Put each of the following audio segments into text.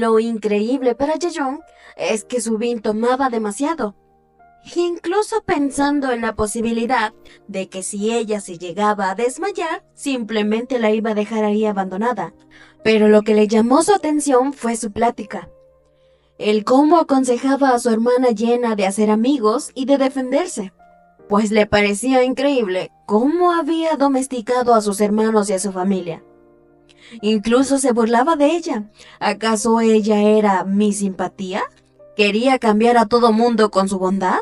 Lo increíble para Yeyón es que Subin tomaba demasiado, incluso pensando en la posibilidad de que si ella se llegaba a desmayar, simplemente la iba a dejar ahí abandonada. Pero lo que le llamó su atención fue su plática. El cómo aconsejaba a su hermana Yena de hacer amigos y de defenderse, pues le parecía increíble cómo había domesticado a sus hermanos y a su familia. Incluso se burlaba de ella. ¿Acaso ella era mi simpatía? ¿Quería cambiar a todo mundo con su bondad?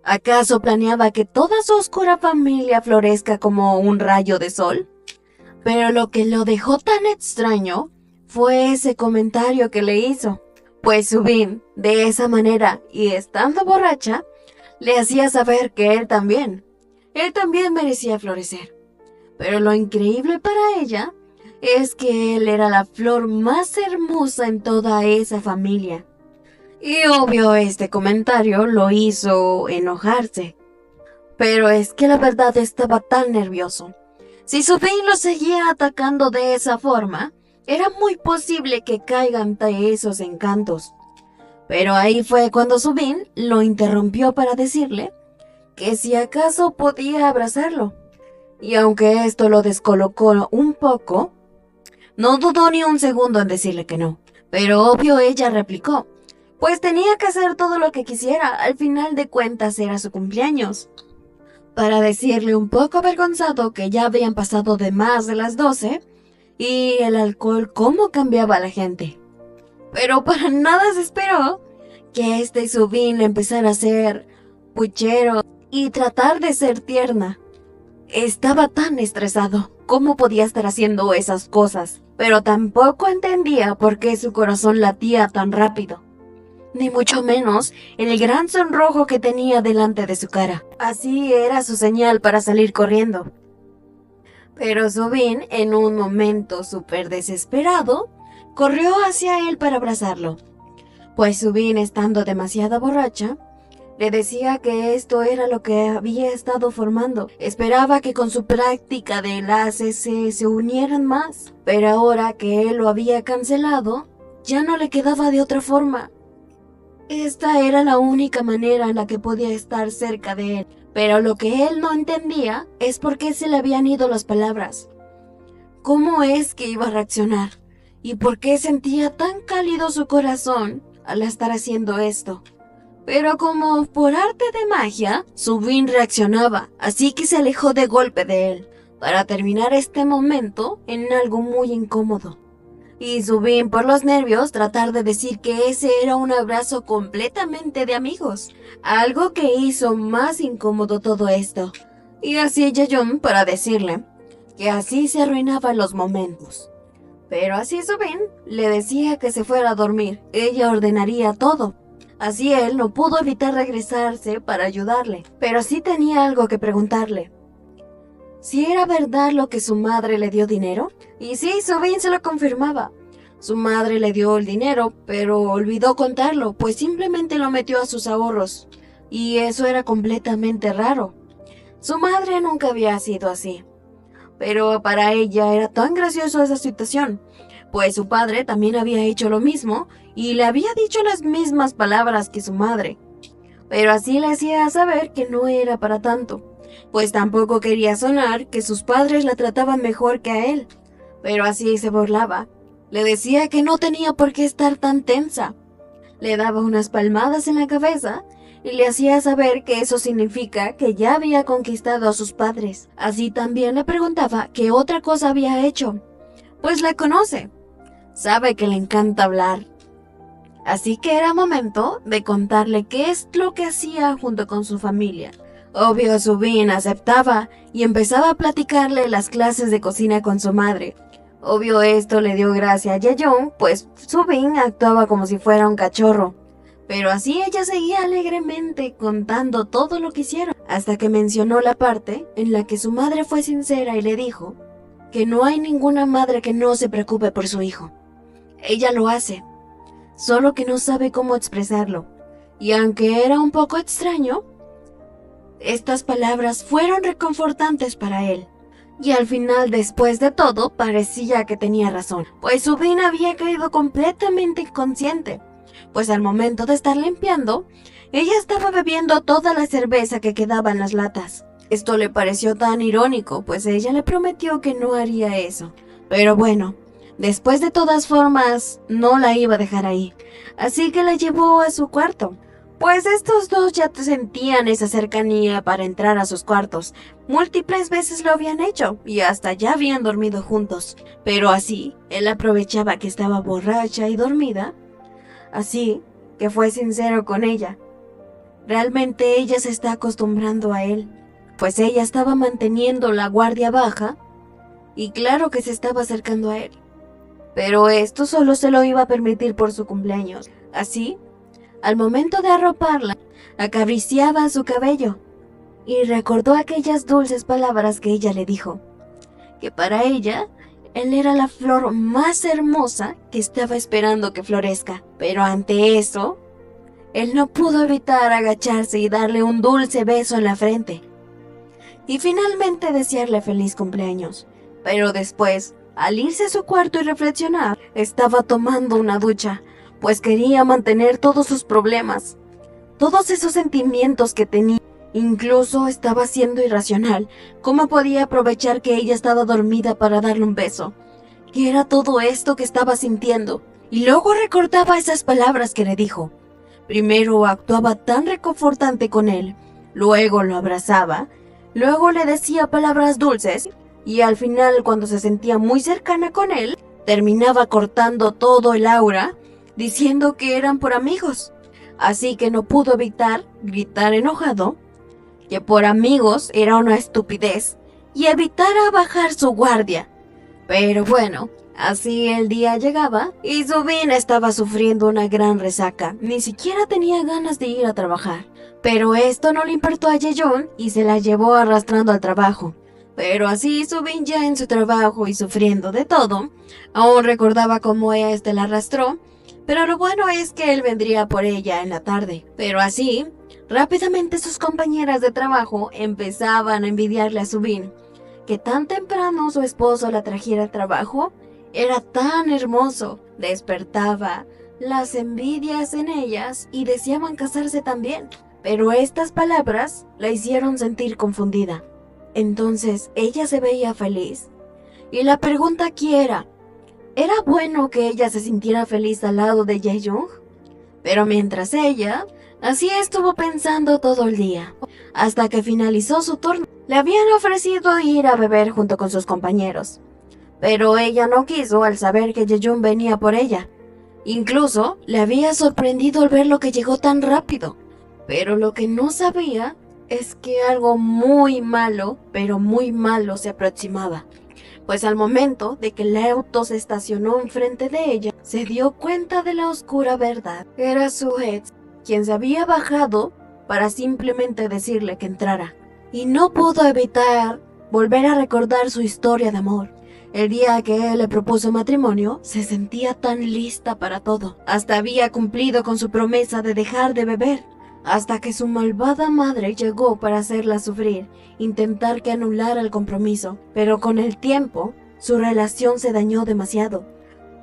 ¿Acaso planeaba que toda su oscura familia florezca como un rayo de sol? Pero lo que lo dejó tan extraño fue ese comentario que le hizo. Pues Subin, de esa manera y estando borracha, le hacía saber que él también merecía florecer. Pero lo increíble para ella es que él era la flor más hermosa en toda esa familia. Y obvio este comentario lo hizo enojarse. Pero es que la verdad estaba tan nervioso. Si Subin lo seguía atacando de esa forma, era muy posible que caiga ante esos encantos. Pero ahí fue cuando Subin lo interrumpió para decirle que si acaso podía abrazarlo. Y aunque esto lo descolocó un poco, no dudó ni un segundo en decirle que no. Pero obvio ella replicó, pues tenía que hacer todo lo que quisiera, al final de cuentas era su cumpleaños. Para decirle un poco avergonzado que ya habían pasado de más de las 12 y el alcohol cómo cambiaba a la gente. Pero para nada se esperó que Subin empezara a ser puchero y tratar de ser tierna. Estaba tan estresado, ¿cómo podía estar haciendo esas cosas? Pero tampoco entendía por qué su corazón latía tan rápido. Ni mucho menos el gran sonrojo que tenía delante de su cara. Así era su señal para salir corriendo. Pero Subin, en un momento súper desesperado, corrió hacia él para abrazarlo. Pues Subin, estando demasiado borracha, le decía que esto era lo que había estado formando. Esperaba que con su práctica de enlace se unieran más. Pero ahora que él lo había cancelado, ya no le quedaba de otra forma. Esta era la única manera en la que podía estar cerca de él. Pero lo que él no entendía es por qué se le habían ido las palabras. ¿Cómo es que iba a reaccionar? ¿Y por qué sentía tan cálido su corazón al estar haciendo esto? Pero como por arte de magia, Subin reaccionaba, así que se alejó de golpe de él, para terminar este momento en algo muy incómodo. Y Subin, por los nervios, tratar de decir que ese era un abrazo completamente de amigos, algo que hizo más incómodo todo esto. Y así Yeyón para decirle que así se arruinaban los momentos. Pero así Subin le decía que se fuera a dormir, ella ordenaría todo. Así él no pudo evitar regresarse para ayudarle, pero sí tenía algo que preguntarle. ¿Si era verdad lo que su madre le dio dinero? Y sí, Subin se lo confirmaba. Su madre le dio el dinero, pero olvidó contarlo, pues simplemente lo metió a sus ahorros. Y eso era completamente raro. Su madre nunca había sido así. Pero para ella era tan gracioso esa situación, pues su padre también había hecho lo mismo y le había dicho las mismas palabras que su madre. Pero así le hacía saber que no era para tanto, pues tampoco quería sonar que sus padres la trataban mejor que a él. Pero así se burlaba. Le decía que no tenía por qué estar tan tensa. Le daba unas palmadas en la cabeza y le hacía saber que eso significa que ya había conquistado a sus padres. Así también le preguntaba qué otra cosa había hecho, pues la conoce. Sabe que le encanta hablar. Así que era momento de contarle qué es lo que hacía junto con su familia. Obvio, Subin aceptaba y empezaba a platicarle las clases de cocina con su madre. Obvio esto le dio gracia a Yeyón, pues Subin actuaba como si fuera un cachorro. Pero así ella seguía alegremente contando todo lo que hicieron, hasta que mencionó la parte en la que su madre fue sincera y le dijo que no hay ninguna madre que no se preocupe por su hijo. Ella lo hace, solo que no sabe cómo expresarlo. Y aunque era un poco extraño, estas palabras fueron reconfortantes para él, Y al final, después de todo, parecía que tenía razón, pues Subin había caído completamente inconsciente, pues al momento de estar limpiando, ella estaba bebiendo toda la cerveza que quedaba en las latas. Esto le pareció tan irónico, pues ella le prometió que no haría eso. Pero bueno, después de todas formas, no la iba a dejar ahí, así que la llevó a su cuarto. Pues estos dos ya sentían esa cercanía para entrar a sus cuartos. Múltiples veces lo habían hecho y hasta ya habían dormido juntos. Pero así, él aprovechaba que estaba borracha y dormida. Así que fue sincero con ella. Realmente ella se está acostumbrando a él, pues ella estaba manteniendo la guardia baja y claro que se estaba acercando a él. Pero esto solo se lo iba a permitir por su cumpleaños. Así, al momento de arroparla, acariciaba su cabello y recordó aquellas dulces palabras que ella le dijo, que para ella, él era la flor más hermosa que estaba esperando que florezca. Pero ante eso, él no pudo evitar agacharse y darle un dulce beso en la frente. Y finalmente desearle feliz cumpleaños. Pero después, al irse a su cuarto y reflexionar, estaba tomando una ducha, pues quería mantener todos sus problemas, todos esos sentimientos que tenía. Incluso estaba siendo irracional. ¿Cómo podía aprovechar que ella estaba dormida para darle un beso? ¿Qué era todo esto que estaba sintiendo? Y luego recordaba esas palabras que le dijo. Primero actuaba tan reconfortante con él, luego lo abrazaba, luego le decía palabras dulces, y al final, cuando se sentía muy cercana con él, terminaba cortando todo el aura, diciendo que eran por amigos. Así que no pudo evitar gritar enojado que por amigos era una estupidez y evitara bajar su guardia. Pero bueno, así el día llegaba y Subin estaba sufriendo una gran resaca. Ni siquiera tenía ganas de ir a trabajar. Pero esto no le importó a Jaeyoung y se la llevó arrastrando al trabajo. Pero así Subin, ya en su trabajo y sufriendo de todo, aún recordaba cómo la arrastró. Pero lo bueno es que él vendría por ella en la tarde. Pero así, rápidamente sus compañeras de trabajo empezaban a envidiarle a Subin, que tan temprano su esposo la trajera al trabajo. Era tan hermoso. Despertaba las envidias en ellas y deseaban casarse también. Pero estas palabras la hicieron sentir confundida. Entonces ella se veía feliz. Y la pregunta aquí ¿era bueno que ella se sintiera feliz al lado de Jaeyoung? Pero mientras ella, así estuvo pensando todo el día, hasta que finalizó su turno. Le habían ofrecido ir a beber junto con sus compañeros, pero ella no quiso al saber que Jaeyoung venía por ella. Incluso le había sorprendido al ver lo que llegó tan rápido, pero lo que no sabía es que algo muy malo, pero muy malo se aproximaba. Pues al momento de que el auto se estacionó enfrente de ella, se dio cuenta de la oscura verdad. Era su ex, quien se había bajado para simplemente decirle que entrara. Y no pudo evitar volver a recordar su historia de amor. El día que él le propuso matrimonio, se sentía tan lista para todo. Hasta había cumplido con su promesa de dejar de beber. Hasta que su malvada madre llegó para hacerla sufrir, intentar que anulara el compromiso. Pero con el tiempo, su relación se dañó demasiado,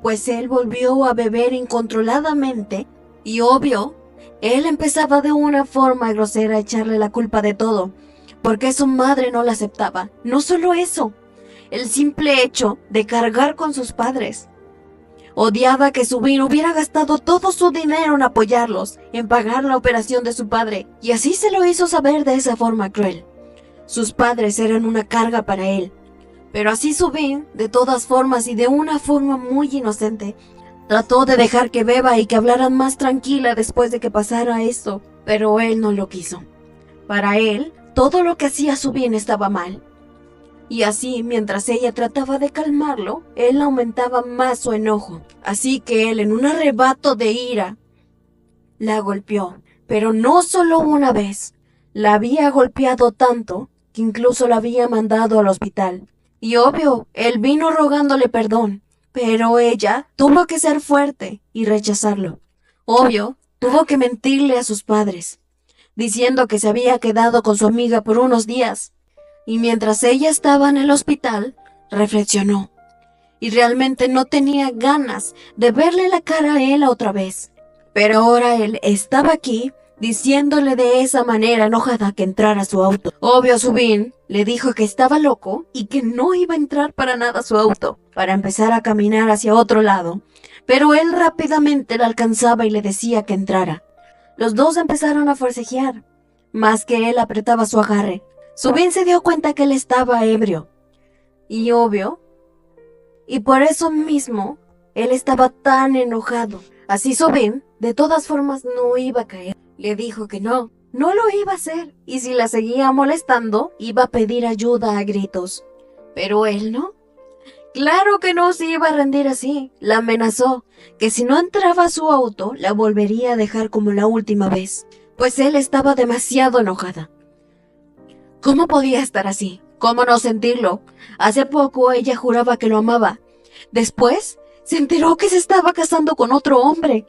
pues él volvió a beber incontroladamente y obvio, él empezaba de una forma grosera a echarle la culpa de todo, porque su madre no la aceptaba. No solo eso, el simple hecho de cargar con sus padres. Odiaba que Subin hubiera gastado todo su dinero en apoyarlos, en pagar la operación de su padre, y así se lo hizo saber de esa forma cruel. Sus padres eran una carga para él, pero así Subin, de todas formas y de una forma muy inocente, trató de dejar que beba y que hablaran más tranquila después de que pasara esto, pero él no lo quiso. Para él, todo lo que hacía Subin estaba mal. Y así, mientras ella trataba de calmarlo, él aumentaba más su enojo. Así que él, en un arrebato de ira, la golpeó. Pero no solo una vez. La había golpeado tanto que incluso la había mandado al hospital. Y obvio, él vino rogándole perdón. Pero ella tuvo que ser fuerte y rechazarlo. Obvio, tuvo que mentirle a sus padres, diciendo que se había quedado con su amiga por unos días. Y mientras ella estaba en el hospital, reflexionó. Y realmente no tenía ganas de verle la cara a él otra vez. Pero ahora él estaba aquí, diciéndole de esa manera enojada que entrara a su auto. Obvio, Subin le dijo que estaba loco y que no iba a entrar para nada a su auto, para empezar a caminar hacia otro lado. Pero él rápidamente la alcanzaba y le decía que entrara. Los dos empezaron a forcejear, más que él apretaba su agarre. Subin se dio cuenta que él estaba ebrio. Y obvio, y por eso mismo, él estaba tan enojado. Así Subin, de todas formas, no iba a caer. Le dijo que no lo iba a hacer. Y si la seguía molestando, iba a pedir ayuda a gritos. Pero él no. Claro que no se iba a rendir así. La amenazó que si no entraba a su auto, la volvería a dejar como la última vez. Pues él estaba demasiado enojada. ¿Cómo podía estar así? ¿Cómo no sentirlo? Hace poco ella juraba que lo amaba. Después se enteró que se estaba casando con otro hombre.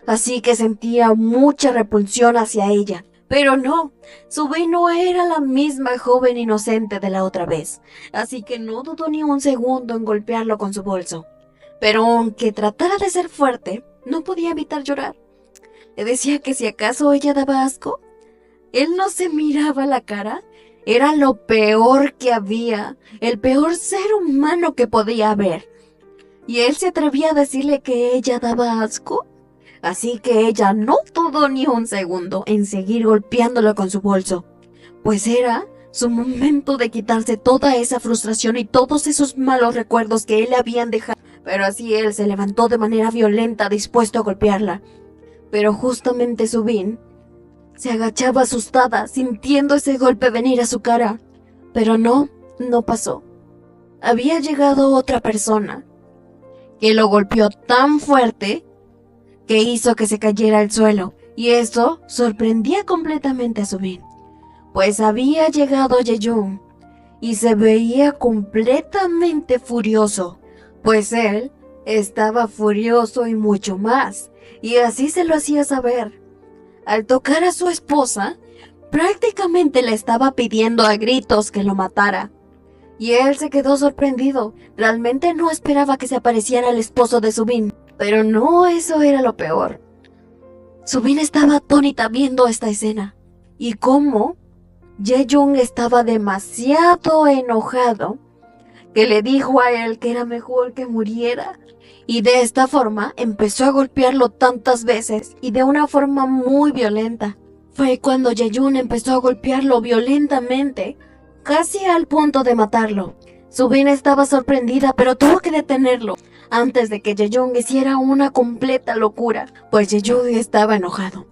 Así que sentía mucha repulsión hacia ella. Pero no, Subin no era la misma joven inocente de la otra vez. Así que no dudó ni un segundo en golpearlo con su bolso. Pero aunque tratara de ser fuerte, no podía evitar llorar. Le decía que si acaso ella daba asco. Él no se miraba la cara. Era lo peor que había, el peor ser humano que podía haber. Y él se atrevía a decirle que ella daba asco. Así que ella no dudó ni un segundo en seguir golpeándolo con su bolso. Pues era su momento de quitarse toda esa frustración y todos esos malos recuerdos que él le habían dejado. Pero así él se levantó de manera violenta, dispuesto a golpearla. Pero justamente Subin se agachaba asustada, sintiendo ese golpe venir a su cara. Pero no pasó. Había llegado otra persona, que lo golpeó tan fuerte que hizo que se cayera al suelo. Y eso sorprendía completamente a Subin. Pues había llegado Ye-Jung, y se veía completamente furioso. Pues él estaba furioso y mucho más. Y así se lo hacía saber. Al tocar a su esposa, prácticamente le estaba pidiendo a gritos que lo matara. Y él se quedó sorprendido. Realmente no esperaba que se apareciera el esposo de Subin. Pero no, eso era lo peor. Subin estaba atónita viendo esta escena. Y cómo Ye-Jung estaba demasiado enojado, que le dijo a él que era mejor que muriera. Y de esta forma empezó a golpearlo tantas veces y de una forma muy violenta. Fue cuando Ye-Jung empezó a golpearlo violentamente, casi al punto de matarlo. Subin estaba sorprendida, pero tuvo que detenerlo antes de que Ye-Jung hiciera una completa locura, pues Ye-Jung estaba enojado.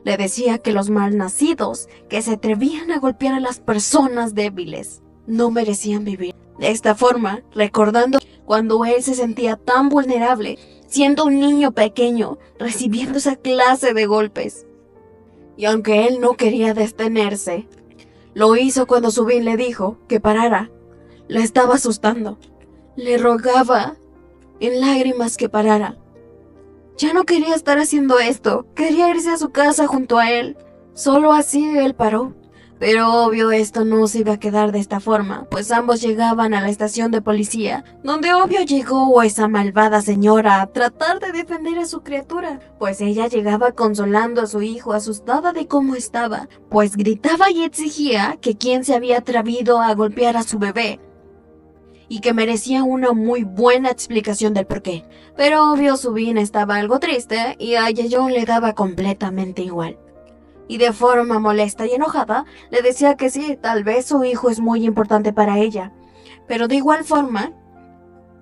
Le decía que los malnacidos que se atrevían a golpear a las personas débiles no merecían vivir. De esta forma, recordando cuando él se sentía tan vulnerable, siendo un niño pequeño, recibiendo esa clase de golpes. Y aunque él no quería detenerse, lo hizo cuando Subin le dijo que parara. La estaba asustando. Le rogaba en lágrimas que parara. Ya no quería estar haciendo esto, quería irse a su casa junto a él. Solo así él paró. Pero obvio esto no se iba a quedar de esta forma, pues ambos llegaban a la estación de policía, donde obvio llegó esa malvada señora a tratar de defender a su criatura, pues ella llegaba consolando a su hijo asustada de cómo estaba, pues gritaba y exigía que quien se había atrevido a golpear a su bebé, y que merecía una muy buena explicación del porqué. Pero obvio Subin estaba algo triste y a Ye-Jung le daba completamente igual. Y de forma molesta y enojada, le decía que sí, tal vez su hijo es muy importante para ella. Pero de igual forma,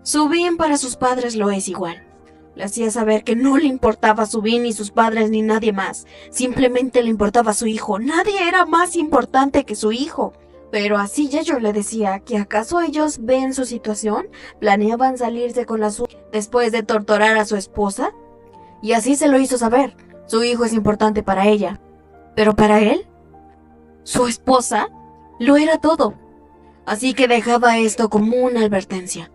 Subin para sus padres lo es igual. Le hacía saber que no le importaba Subin ni sus padres ni nadie más. Simplemente le importaba su hijo. Nadie era más importante que su hijo. Pero así Ye-Jung le decía que acaso ellos ven su situación, planeaban salirse con la suya después de torturar a su esposa. Y así se lo hizo saber. Su hijo es importante para ella. Pero para él, su esposa, lo era todo. Así que dejaba esto como una advertencia.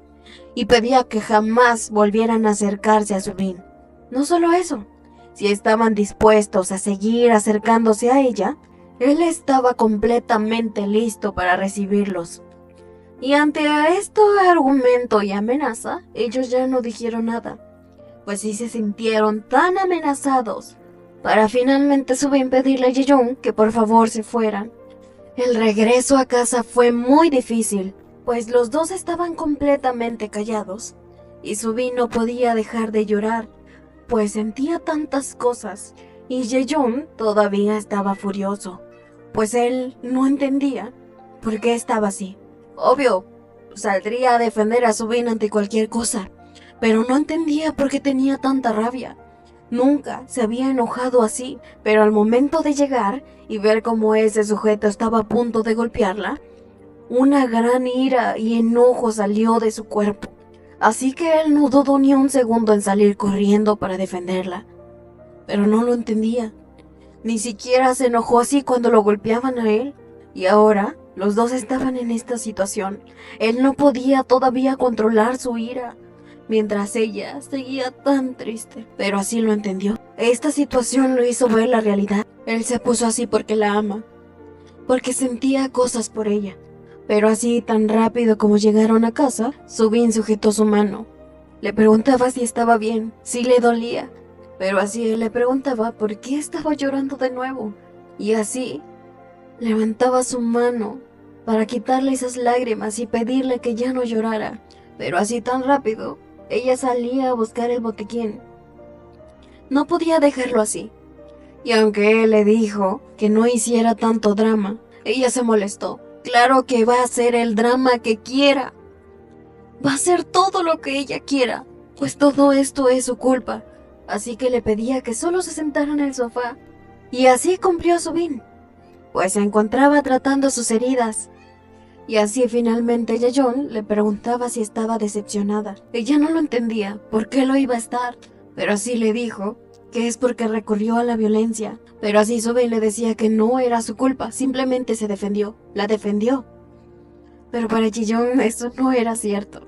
Y pedía que jamás volvieran a acercarse a Subin. No solo eso, si estaban dispuestos a seguir acercándose a ella, Él estaba completamente listo para recibirlos. Y ante este argumento y amenaza, ellos ya no dijeron nada, pues sí se sintieron tan amenazados, para finalmente Subin pedirle a Ye-Yoon que por favor se fueran. El regreso a casa fue muy difícil, pues los dos estaban completamente callados, y Subin no podía dejar de llorar, pues sentía tantas cosas, y Ye-Yoon todavía estaba furioso, pues él no entendía por qué estaba así. Obvio, saldría a defender a Subin ante cualquier cosa, pero no entendía por qué tenía tanta rabia. Nunca se había enojado así, pero al momento de llegar y ver cómo ese sujeto estaba a punto de golpearla, una gran ira y enojo salió de su cuerpo. Así que él no dudó ni un segundo en salir corriendo para defenderla. Pero no lo entendía. Ni siquiera se enojó así cuando lo golpeaban a él. Y ahora los dos estaban en esta situación. Él no podía todavía controlar su ira, mientras ella seguía tan triste. Pero así lo entendió. Esta situación lo hizo ver la realidad. Él se puso así porque la ama, porque sentía cosas por ella. Pero así tan rápido como llegaron a casa, Subin sujetó su mano. Le preguntaba si estaba bien, si le dolía. Pero así él le preguntaba por qué estaba llorando de nuevo. Y así levantaba su mano para quitarle esas lágrimas y pedirle que ya no llorara. Pero así tan rápido, ella salía a buscar el botiquín. No podía dejarlo así. Y aunque él le dijo que no hiciera tanto drama, ella se molestó. Claro que va a hacer el drama que quiera. Va a hacer todo lo que ella quiera, pues todo esto es su culpa. Así que le pedía que solo se sentara en el sofá. Y así cumplió Subin, pues se encontraba tratando sus heridas. Y así finalmente Ye-Yoon le preguntaba si estaba decepcionada. Ella no lo entendía, por qué lo iba a estar, pero así le dijo que es porque recurrió a la violencia. Pero así Subin le decía que no era su culpa, simplemente se defendió, la defendió. Pero para Ye-Yoon eso no era cierto.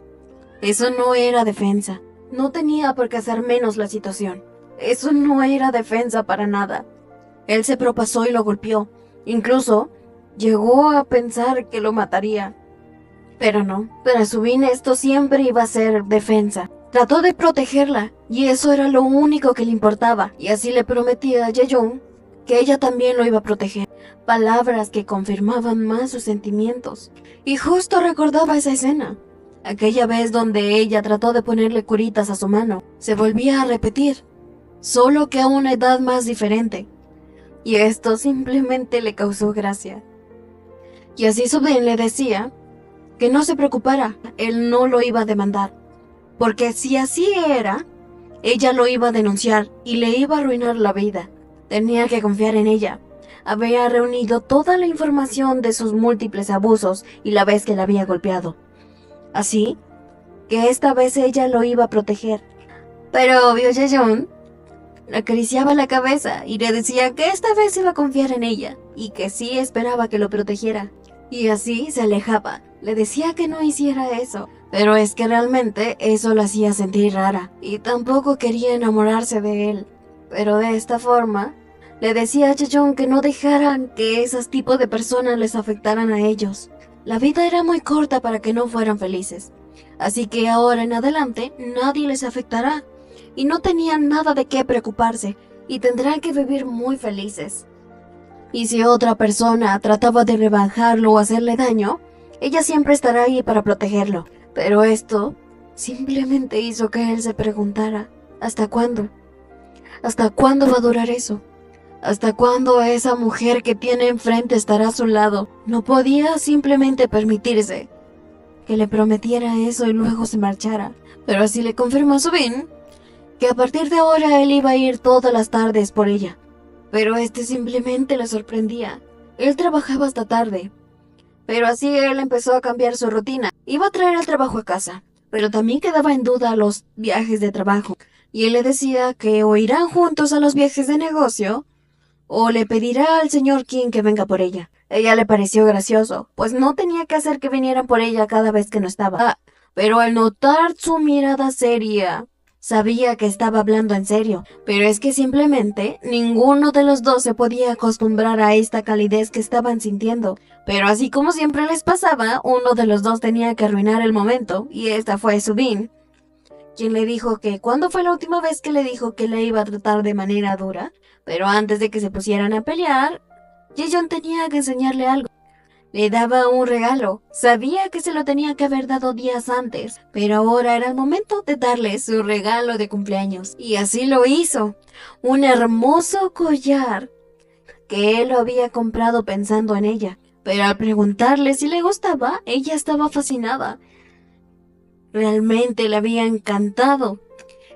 Eso no era defensa. No tenía por qué hacer menos la situación. Eso no era defensa para nada. Él se propasó y lo golpeó. Incluso llegó a pensar que lo mataría. Pero no, para Subin esto siempre iba a ser defensa. Trató de protegerla, y eso era lo único que le importaba. Y así le prometía a Ye-Yoon que ella también lo iba a proteger. Palabras que confirmaban más sus sentimientos. Y justo recordaba esa escena. Aquella vez donde ella trató de ponerle curitas a su mano. Se volvía a repetir, solo que a una edad más diferente. Y esto simplemente le causó gracia. Y así Subin le decía que no se preocupara, él no lo iba a demandar. Porque si así era, ella lo iba a denunciar y le iba a arruinar la vida. Tenía que confiar en ella. Había reunido toda la información de sus múltiples abusos y la vez que la había golpeado. Así que esta vez ella lo iba a proteger. Pero obvio Ye-Yoon le acariciaba la cabeza y le decía que esta vez iba a confiar en ella y que sí esperaba que lo protegiera. Y así se alejaba. Le decía que no hiciera eso, pero es que realmente eso la hacía sentir rara y tampoco quería enamorarse de él. Pero de esta forma, le decía a Ye-Yoon que no dejaran que esos tipos de personas les afectaran a ellos. La vida era muy corta para que no fueran felices, así que ahora en adelante nadie les afectará y no tenían nada de qué preocuparse y tendrán que vivir muy felices. Y si otra persona trataba de rebajarlo o hacerle daño, ella siempre estará ahí para protegerlo. Pero esto simplemente hizo que él se preguntara, ¿hasta cuándo? ¿Hasta cuándo va a durar eso? ¿Hasta cuándo esa mujer que tiene enfrente estará a su lado? No podía simplemente permitirse que le prometiera eso y luego se marchara. Pero así le confirmó a Subin que a partir de ahora él iba a ir todas las tardes por ella. Pero simplemente le sorprendía. Él trabajaba hasta tarde. Pero así él empezó a cambiar su rutina. Iba a traer el trabajo a casa, pero también quedaba en duda los viajes de trabajo. Y él le decía que o irán juntos a los viajes de negocio, o le pedirá al señor Kim que venga por ella. Ella le pareció gracioso, pues no tenía que hacer que vinieran por ella cada vez que no estaba. Pero al notar su mirada seria, Sabía que estaba hablando en serio, pero es que simplemente ninguno de los dos se podía acostumbrar a esta calidez que estaban sintiendo. Pero así como siempre les pasaba, uno de los dos tenía que arruinar el momento, y esta fue Subin, quien le dijo que cuándo fue la última vez que le dijo que le iba a tratar de manera dura. Pero antes de que se pusieran a pelear, Jaeyoung tenía que enseñarle algo. Le daba un regalo. Sabía que se lo tenía que haber dado días antes, pero ahora era el momento de darle su regalo de cumpleaños. Y así lo hizo. Un hermoso collar que él lo había comprado pensando en ella. Pero al preguntarle si le gustaba, ella estaba fascinada. Realmente le había encantado.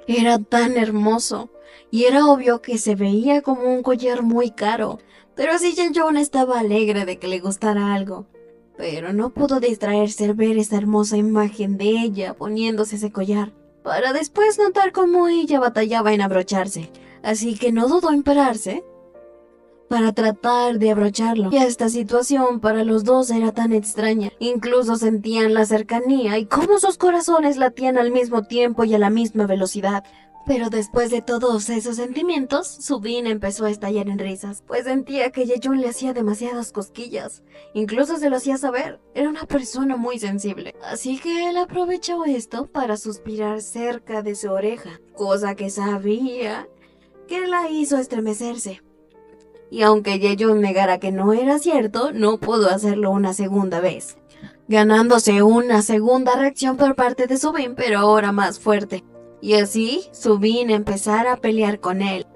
Era tan hermoso. Y era obvio que se veía como un collar muy caro. Pero sí, Jaeyoung estaba alegre de que le gustara algo. Pero no pudo distraerse al ver esa hermosa imagen de ella poniéndose ese collar, para después notar cómo ella batallaba en abrocharse. Así que no dudó en pararse para tratar de abrocharlo. Y esta situación para los dos era tan extraña. Incluso sentían la cercanía y cómo sus corazones latían al mismo tiempo y a la misma velocidad. Pero después de todos esos sentimientos, Subin empezó a estallar en risas, pues sentía que Jaeyoung le hacía demasiadas cosquillas. Incluso se lo hacía saber, era una persona muy sensible. Así que él aprovechó esto para suspirar cerca de su oreja, cosa que sabía que la hizo estremecerse. Y aunque Jaeyoung negara que no era cierto, no pudo hacerlo una segunda vez, ganándose una segunda reacción por parte de Subin, pero ahora más fuerte. Y así, Subin empezara a pelear con él.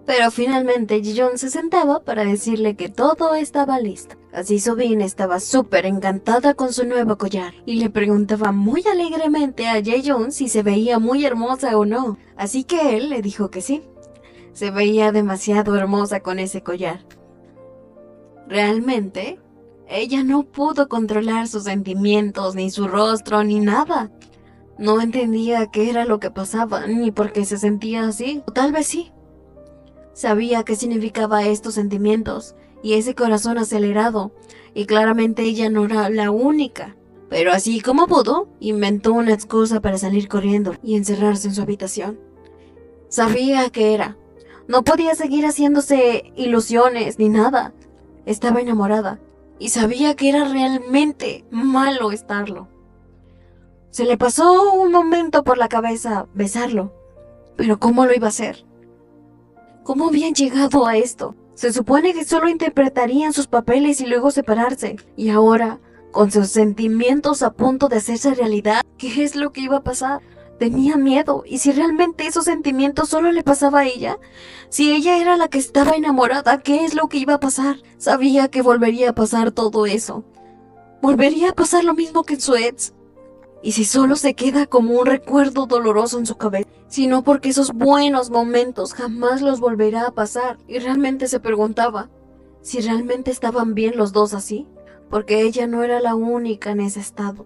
Pero finalmente Jaeyoung se sentaba para decirle que todo estaba listo. Así Subin estaba súper encantada con su nuevo collar y le preguntaba muy alegremente a Jaeyoung si se veía muy hermosa o no. Así que él le dijo que sí. Se veía demasiado hermosa con ese collar. Realmente, ella no pudo controlar sus sentimientos, ni su rostro, ni nada. No entendía qué era lo que pasaba, ni por qué se sentía así. O tal vez sí. Sabía qué significaba estos sentimientos y ese corazón acelerado, y claramente ella no era la única. Pero así como pudo, inventó una excusa para salir corriendo y encerrarse en su habitación. Sabía que era. No podía seguir haciéndose ilusiones ni nada. Estaba enamorada y sabía que era realmente malo estarlo. Se le pasó un momento por la cabeza besarlo, pero ¿cómo lo iba a hacer? ¿Cómo habían llegado a esto? Se supone que solo interpretarían sus papeles y luego separarse. Y ahora, con sus sentimientos a punto de hacerse realidad, ¿qué es lo que iba a pasar? Tenía miedo, y si realmente esos sentimientos solo le pasaba a ella, si ella era la que estaba enamorada, ¿qué es lo que iba a pasar? Sabía que volvería a pasar todo eso. Volvería a pasar lo mismo que en su ex. Y si solo se queda como un recuerdo doloroso en su cabeza, sino porque esos buenos momentos jamás los volverá a pasar. Y realmente se preguntaba si realmente estaban bien los dos así, porque ella no era la única en ese estado.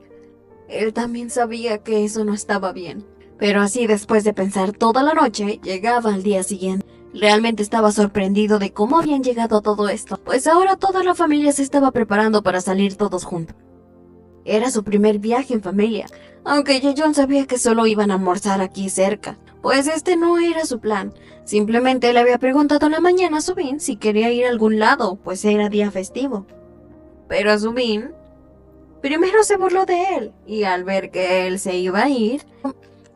Él también sabía que eso no estaba bien. Pero así, después de pensar toda la noche, llegaba al día siguiente. Realmente estaba sorprendido de cómo habían llegado a todo esto, pues ahora toda la familia se estaba preparando para salir todos juntos. Era su primer viaje en familia, aunque Jaeyoung sabía que solo iban a almorzar aquí cerca, pues este no era su plan. Simplemente le había preguntado en la mañana a Subin si quería ir a algún lado, pues era día festivo. Pero Subin primero se burló de él, y al ver que él se iba a ir,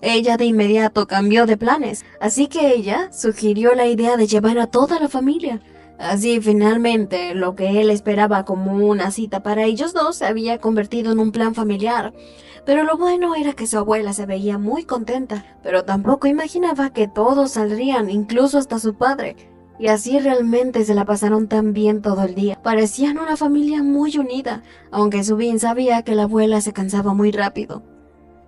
ella de inmediato cambió de planes, así que ella sugirió la idea de llevar a toda la familia. Así finalmente, lo que él esperaba como una cita para ellos dos se había convertido en un plan familiar. Pero lo bueno era que su abuela se veía muy contenta, pero tampoco imaginaba que todos saldrían, incluso hasta su padre. Y así realmente se la pasaron tan bien todo el día. Parecían una familia muy unida, aunque Subin sabía que la abuela se cansaba muy rápido.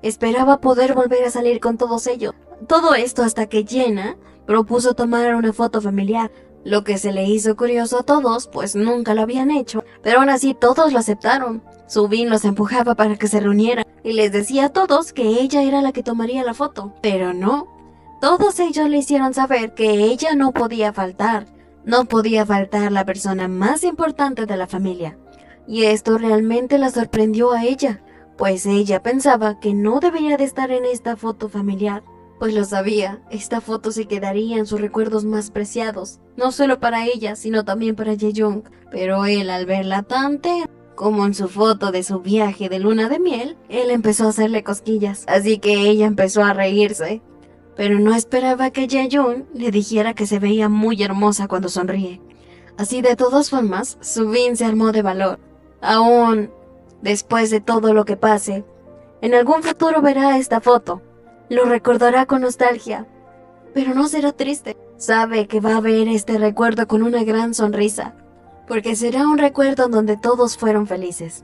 Esperaba poder volver a salir con todos ellos. Todo esto hasta que Jenna propuso tomar una foto familiar, lo que se le hizo curioso a todos, pues nunca lo habían hecho, pero aún así todos lo aceptaron. Subin los empujaba para que se reunieran y les decía a todos que ella era la que tomaría la foto, pero no. Todos ellos le hicieron saber que ella no podía faltar. No podía faltar la persona más importante de la familia. Y esto realmente la sorprendió a ella, pues ella pensaba que no debería de estar en esta foto familiar. Pues lo sabía, esta foto se quedaría en sus recuerdos más preciados, no solo para ella, sino también para Jae-young. Pero él, al verla tan tierna como en su foto de su viaje de luna de miel, él empezó a hacerle cosquillas, así que ella empezó a reírse. Pero no esperaba que Jae-young le dijera que se veía muy hermosa cuando sonríe. Así de todas formas, Subin se armó de valor. Aún después de todo lo que pase, en algún futuro verá esta foto. Lo recordará con nostalgia, pero no será triste. Sabe que va a ver este recuerdo con una gran sonrisa, porque será un recuerdo donde todos fueron felices.